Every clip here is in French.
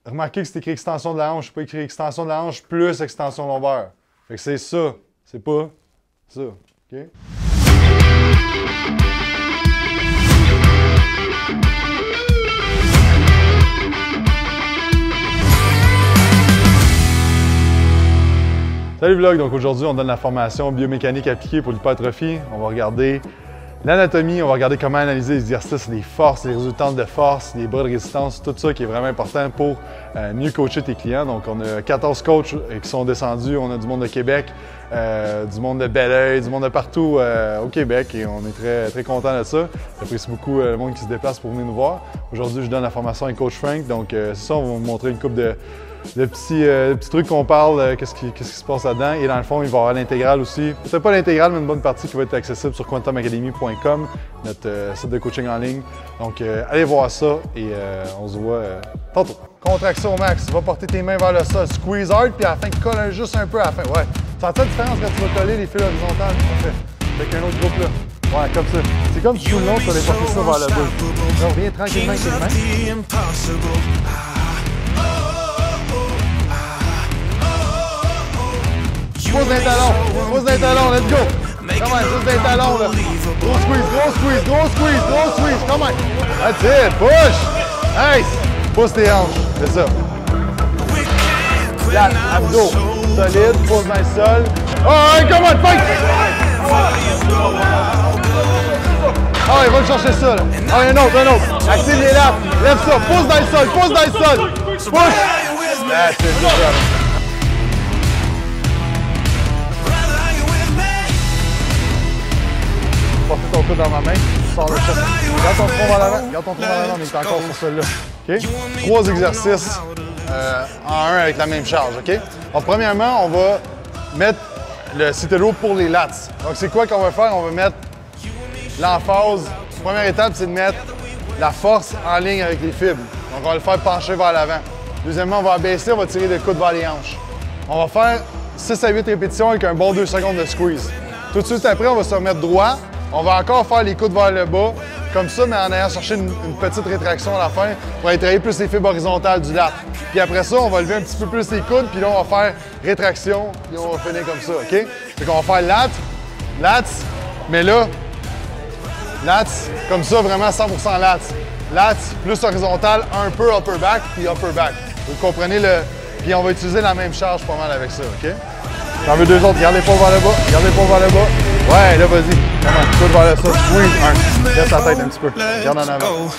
Remarquez que c'est écrit extension de la hanche, pas écrit extension de la hanche plus extension lombaire. Fait que c'est ça, c'est pas ça. OK? Salut Vlog, donc aujourd'hui on donne la formation biomécanique appliquée pour l'hypertrophie. On va regarder l'anatomie, on va regarder comment analyser les exercices, les forces, les résultantes de force, les bras de résistance, tout ça qui est vraiment important pour mieux coacher tes clients. Donc on a 14 coachs qui sont descendus, on a du monde de Québec, du monde de Belleuil, du monde de partout au Québec et on est très, très contents de ça. J'apprécie beaucoup le monde qui se déplace pour venir nous voir. Aujourd'hui je donne la formation avec Coach Frank, donc c'est ça, on va vous montrer une couple de petits trucs qu'on parle, qu'est-ce qui se passe là-dedans. Et dans le fond, il va y avoir l'intégrale aussi. Peut-être pas l'intégrale, mais une bonne partie qui va être accessible sur quantumacademy.com, notre site de coaching en ligne. Donc, allez voir ça et on se voit tantôt. Contraction au max. Tu vas porter tes mains vers le sol. Squeeze hard, puis à la fin, colle juste un peu à la fin. Ouais. Tu sens la différence quand tu vas coller les fils horizontales? Parfait. Avec un autre groupe là. Ouais, comme ça. C'est comme si tout le long, tu allais porter ça vers le bas. Donc, viens tranquillement avec tes mains. Pose d'un talon, let's go! Come on, juste d'un talon là. Gros squeeze, gros squeeze, gros squeeze, gros squeeze, come on! That's it, push! Nice! Pousse tes hanches, c'est ça. Flat, abdos, solide, pose dans le sol. Oh, hey, come on, fight! Ah, il va le chercher ça là. Ah, un autre. Active les lattes, lève ça, pousse dans le sol, push! That's it, good job. Porter ton coude dans ma main, tu sors le chest. Garde ton tronc vers l'avant, mais il est encore sur celui-là. OK? 3 exercices en un avec la même charge, OK? Donc, premièrement, on va mettre le seated row pour les lats. Donc, c'est quoi qu'on va faire? On va mettre l'emphase. Première étape, c'est de mettre la force en ligne avec les fibres. Donc, on va le faire pencher vers l'avant. Deuxièmement, on va abaisser, on va tirer le coude vers les hanches. On va faire 6 à 8 répétitions avec un bon 2 secondes de squeeze. Tout de suite après, on va se remettre droit. On va encore faire les coudes vers le bas, comme ça, mais en ayant cherché une petite rétraction à la fin pour aller travailler plus les fibres horizontales du lat. Puis après ça, on va lever un petit peu plus les coudes, puis là, on va faire rétraction, puis on va finir comme ça, OK? Fait qu'on va faire lats, mais là, lats, comme ça, vraiment 100% lats. Lats plus horizontal, un peu upper back, puis upper back. Vous comprenez le... Puis on va utiliser la même charge pas mal avec ça, OK? J'en veux 2 autres, garde les paumes vers le bas, Ouais, là, vas-y. Comment? Coude vers le sol, squeeze, 1. Laisse la tête un petit peu. Garde en avant.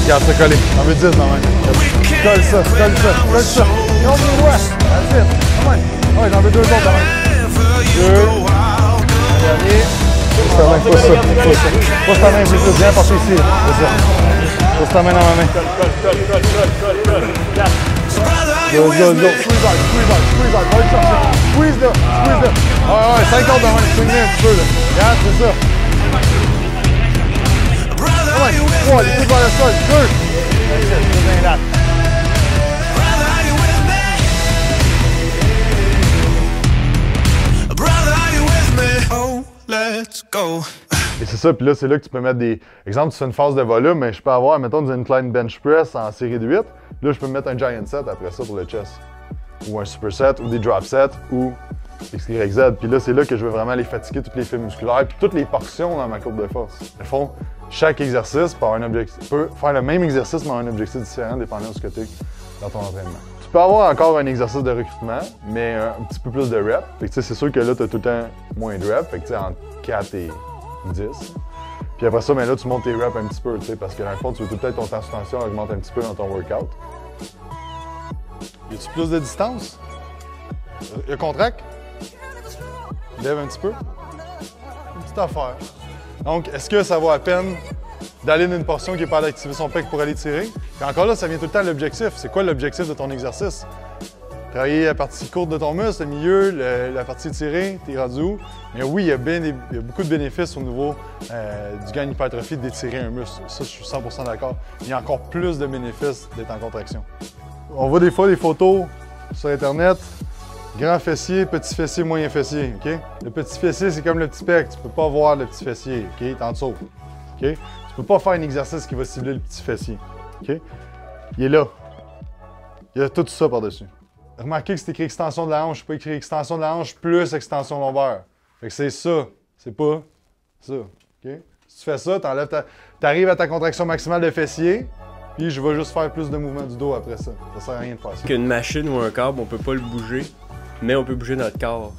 Garde ça collé. J'en veux 10 dans la main. Colle ça. Garde les doigts. That's it. Come on. Ouais, j'en veux 2 autres dans la main. 2. Dernier. Pousse ta main, pousse ça. Pousse ta main, plus. Viens porter ici. C'est ça. Pousse ta main dans ma main. Go. Squeeze hard. Va le chercher. Squeeze là. Ouais, 5 autres dans la main. Swing un petit peu là. Regarde, c'est ça. Ouais, 3, les coudes vers le sol. 2. C'est bien là. Et c'est ça, puis là, c'est là que tu peux mettre des... Exemple, tu fais une phase de volume, mais je peux avoir, mettons, une incline bench press en série de 8. Là, je peux mettre un giant set après ça pour le chest. Ou un super set, ou des drop sets, ou XYZ. Puis là, c'est là que je veux vraiment aller fatiguer toutes les fibres musculaires, puis toutes les portions dans ma courbe de force. Au fond, chaque exercice peut faire le même exercice, mais avoir un objectif différent, dépendant de ce que tu es dans ton entraînement. Tu peux avoir encore un exercice de recrutement, mais un petit peu plus de reps. Fait que c'est sûr que là, tu as tout le temps moins de reps, fait que entre 4 et 10. Puis après ça, ben là, tu montes tes reps un petit peu, parce que dans le fond, tu veux tout le temps ton temps de tension augmente un petit peu dans ton workout. Y a-tu plus de distance? Le contract? Lève un petit peu. Une petite affaire. Donc, est-ce que ça vaut la peine d'aller dans une portion qui n'est pas d'activer son pec pour aller tirer? Puis encore là, ça vient tout le temps de l'objectif. C'est quoi l'objectif de ton exercice? Travailler la partie courte de ton muscle, le milieu, la partie tirée, t'es rendu où? Mais oui, il y a beaucoup de bénéfices au niveau du gain d'hypertrophie d'étirer un muscle. Ça, je suis 100% d'accord. Il y a encore plus de bénéfices d'être en contraction. On voit des fois des photos sur Internet. Grand fessier, petit fessier, moyen fessier, OK? Le petit fessier, c'est comme le petit pec. Tu peux pas voir le petit fessier, OK? T'es en dessous, OK? Tu peux pas faire un exercice qui va cibler le petit fessier, OK? Il est là. Il y a tout ça par-dessus. Remarquez que c'est écrit extension de la hanche, pas écrit extension de la hanche plus extension lombaire. Fait que c'est ça, c'est pas ça. Okay? Si tu fais ça, t'arrives à ta contraction maximale de fessier, puis je vais juste faire plus de mouvements du dos après ça. Ça sert à rien de faire ça. Qu'une machine ou un câble, on peut pas le bouger, mais on peut bouger notre corps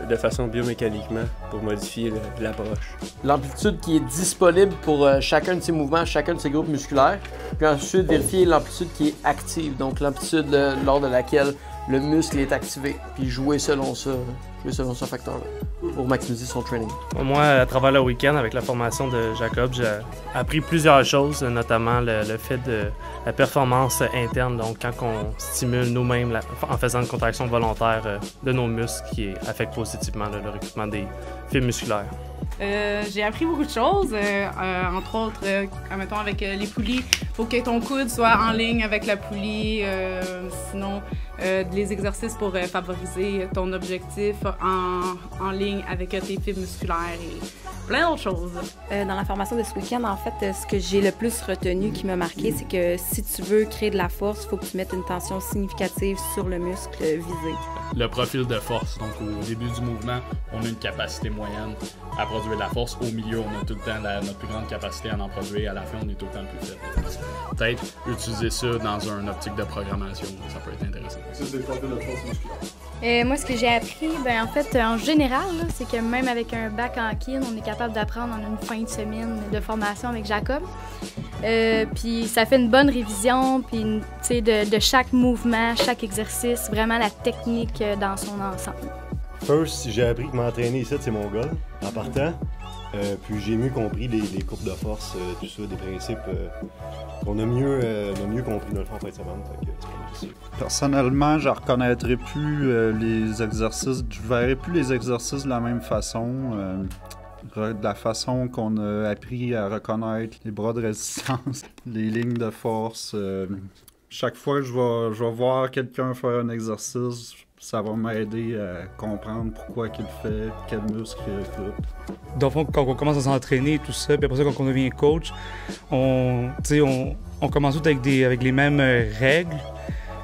de façon biomécaniquement pour modifier l'approche. L'amplitude qui est disponible pour chacun de ces mouvements, chacun de ces groupes musculaires. Puis ensuite, vérifier l'amplitude qui est active, donc l'amplitude lors de laquelle le muscle est activé. Puis jouer selon ce facteur-là pour maximiser son training. Moi, à travers le week-end, avec la formation de Jacob, j'ai appris plusieurs choses, notamment le fait de la performance interne, donc quand on stimule nous-mêmes en faisant une contraction volontaire de nos muscles qui affecte positivement le recrutement des fibres musculaires. J'ai appris beaucoup de choses, entre autres, admettons avec les poulies, il faut que ton coude soit en ligne avec la poulie, sinon les exercices pour favoriser ton objectif en ligne avec tes fibres musculaires et plein d'autres choses. Dans la formation de ce week-end, en fait, ce que j'ai le plus retenu qui m'a marqué, c'est que si tu veux créer de la force, il faut que tu mettes une tension significative sur le muscle visé. Le profil de force, donc au début du mouvement, on a une capacité moyenne à produire de la force. Au milieu, on a tout le temps notre plus grande capacité à en produire. À la fin, on est tout le temps plus faible. Peut-être utiliser ça dans une optique de programmation, ça peut être intéressant. Ça, c'est le profil de force musculaire. Moi, ce que j'ai appris, en fait, en général, c'est que même avec un bac en kin, on est capable d'apprendre en une fin de semaine de formation avec Jacob. Puis ça fait une bonne révision, puis de chaque mouvement, chaque exercice, vraiment la technique dans son ensemble. First, j'ai appris que m'entraîner ici, c'est mon goal, en partant. Puis j'ai mieux compris les courbes de force, tout ça, des principes qu'on a mieux compris dans le fond en fin de semaine. Personnellement, je ne reconnaîtrais plus les exercices, je ne verrais plus les exercices de la même façon. De la façon qu'on a appris à reconnaître les bras de résistance, les lignes de force. Chaque fois que je vais voir quelqu'un faire un exercice, ça va m'aider à comprendre pourquoi qu'il fait, quel muscle il recrute. Dans le fond, quand on commence à s'entraîner et tout ça, puis après ça, quand on devient coach, on commence tout avec les mêmes règles.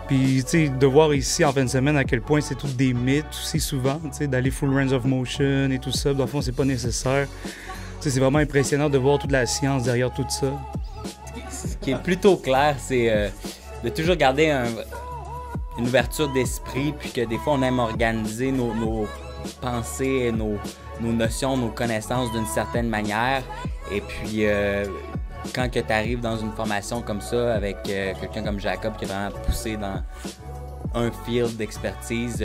Puis, tu sais, de voir ici en fin de semaine à quel point c'est tout des mythes aussi souvent, tu sais, d'aller full range of motion et tout ça, dans le fond, c'est pas nécessaire. Tu sais, c'est vraiment impressionnant de voir toute la science derrière tout ça. Ce qui est plutôt clair, c'est de toujours garder une ouverture d'esprit, puis que des fois, on aime organiser nos pensées, nos notions, nos connaissances d'une certaine manière. Et puis, quand tu arrives dans une formation comme ça, avec quelqu'un comme Jacob qui est vraiment poussé dans un field d'expertise,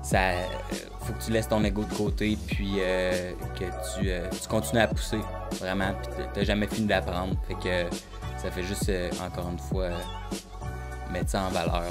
faut que tu laisses ton ego de côté, puis que tu continues à pousser, vraiment, puis t'as jamais fini d'apprendre. Fait que ça fait juste, encore une fois, mettre ça en valeur. Là.